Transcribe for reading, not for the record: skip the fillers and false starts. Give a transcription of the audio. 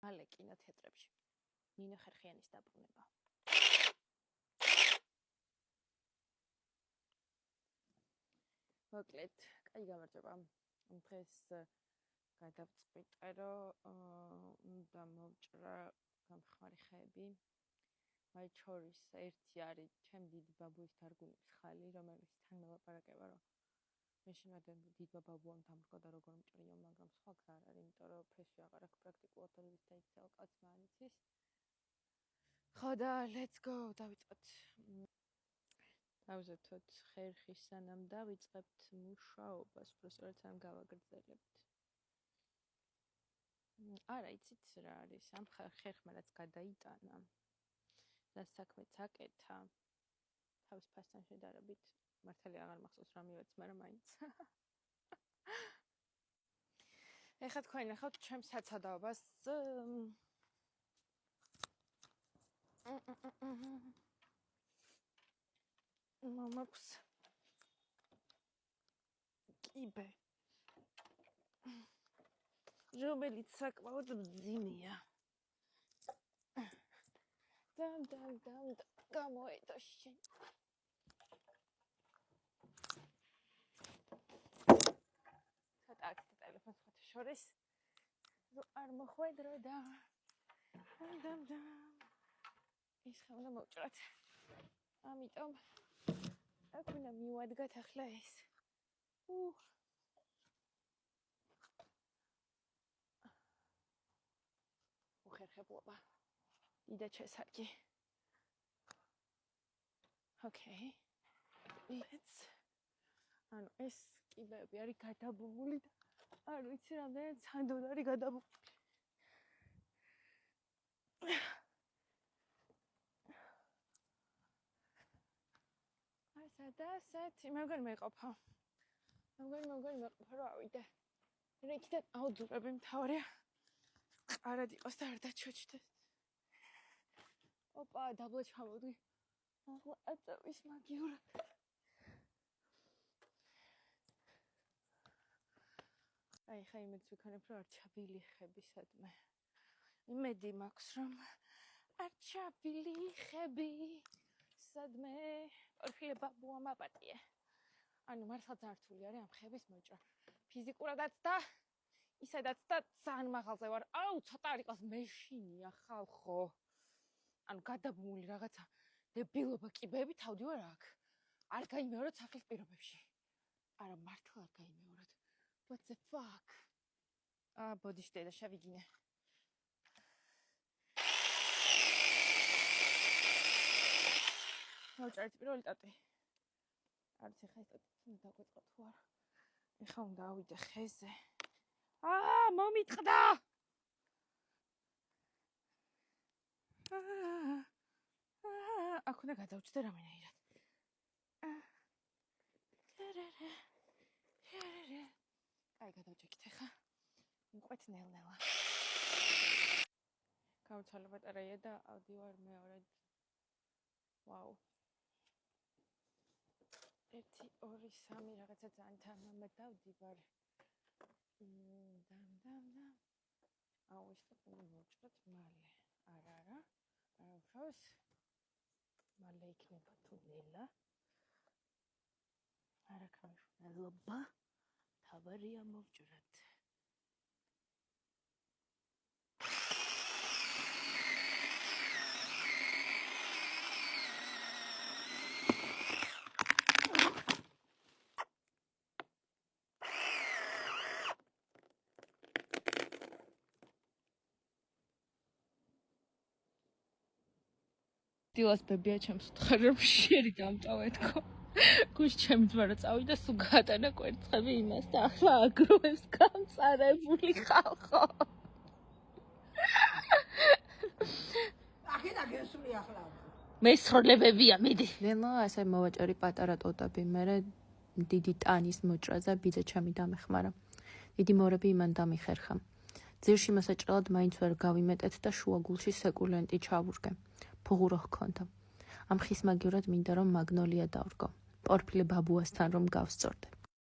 მალე კინოთეატრებში ნინო ხერხიანის დაბრუნება. მოკლედ, კაი გამარჯობა. დღეს გადავწყვიტე, რომ უნდა მოვჭრა გამხმარი ხეები. მათ შორის ერთი არის ჩემ დიდი ბაბუის დარგუნის ხალი, რომელიც თან მელაპარაკება, რომ მე შემოდენ დიდ ბაბუამ დამრგვა და როგორ მჭრიო, მაგრამ სხვა გზა არ არის, იმიტომ რომ ფრესვი აღარ აქვს პრაქტიკულად vis დაიქცევა კაცმა ანიცის. ხო და let's go, დავიწყოთ. დავზეთოთ ხერხი სანამ დავიწყებთ მუშაობას, უბრალოდ არ გავაგრძელებთ. არა, იცით რა არის, ამ ხერხმა რაც გადაიტანა და საქმეც აკეთა, თავის ფასთან შედარებით, მართალია აღარ მახსოვს რამევეც, მაგრამ მაინც. ეხლა თქვენ ნახავთ ჩემს საცადაობას. მაქვს კიბე, რომელიც საკმაოდ მძიმეა. გამოედო შენ. ცოტა აქ ტელეფონს ხოთი შორის, რომ არ მოხვედრო და ის ხა უნდა მოვჭრათ. ამიტომ აქ უნდა მივადგათ ახლა ეს. უხერხებლობა. იდა შესარგი. Okay. Let's. ანუ ეს კიბეები არის გადაბმული და არ ვიცი რამდენად სანდოდ არის გადაბმული. ასეთი მაგარი მეყოფა. მაგარი მეყოფა რა ავიდე. რეკიდან აუძურები მთავარია. ყარად იყოს და არ დაჩოჩდეს. ოპა, დაბლა ჩამოვდი. ახლა აწევის მაგიურად. აი, ხა იმედს ვიქონებ, რომ არ ჩაბილიხები სადმე. იმედი მაქვს, რომ არ ჩაბილიხები სადმე. ორფილე ბაბუამ აპატიე. ანუ მართლა ძართული არის ამ ხების მოჭრა. ფიზიკურადაც და ისედაც და ძალიან მაღალზე ვარ. აუ, ცოტა არ იყოს მეშინია ხალხო. ანუ გადაბმული რაღაცა დებილობა კიბეები თავდივარ აქ. არ გაიმეოროთ სახლის პირობებში. არა, მართლა არ გაიმეოროთ. What the fuck? ბოდიშტე და შევიგინე. მოვჭარით პირველი ტატი. არც ეხა ეს ტატი უნდა დაგვეწყო თუ არა. ეხა უნდა ავიდე ხეზე. მომიტყდა! აქ უნდა გადავჭდე რამენაირად. აი, გადავჭეკით ეხა. მიყვეთ ნელ-ნელა. გავცვალე ბატარეია და ავდივარ მეორედ. ვაუ. 1 2 3 რაღაცა ძალიან თამამად დავდივარ. აუ, ეს ტიპი მოვჭრათ მალე. არა. უშავს. მალე იქნება თუ ნელა. არა ქარიშნელობა. თავარია მოვჭრათ. დილას ბებია ჩემს უთხრა რომ შერი დამტოვეთქო. გუშ ჩემი ძმარა წავიდა სულ გაატანა კვერცხები იმას და ახლა აგროვებს გამწარებული ხალხო. ახლა გესული ახლა. მესროლებებია მიდი. ნელა ასე მოვაჭარი პატარა ტოტები, მე დიდი ტანის მოჭრაზე ბიძა ჩემი დამეხმარა. დიდი მორები იმან დამიხერხა. ძირში მოსაჭრელად მაინც ვერ გავიმეტეთ და შუაგულში სეკულენტი ჩავურგე. ფუღურო ჰქონდა. ამ ხის მაგივრად მინდა რომ მაგნოლია დავრგო. ორფილე ბაბუასთან რომ გავსწორდე.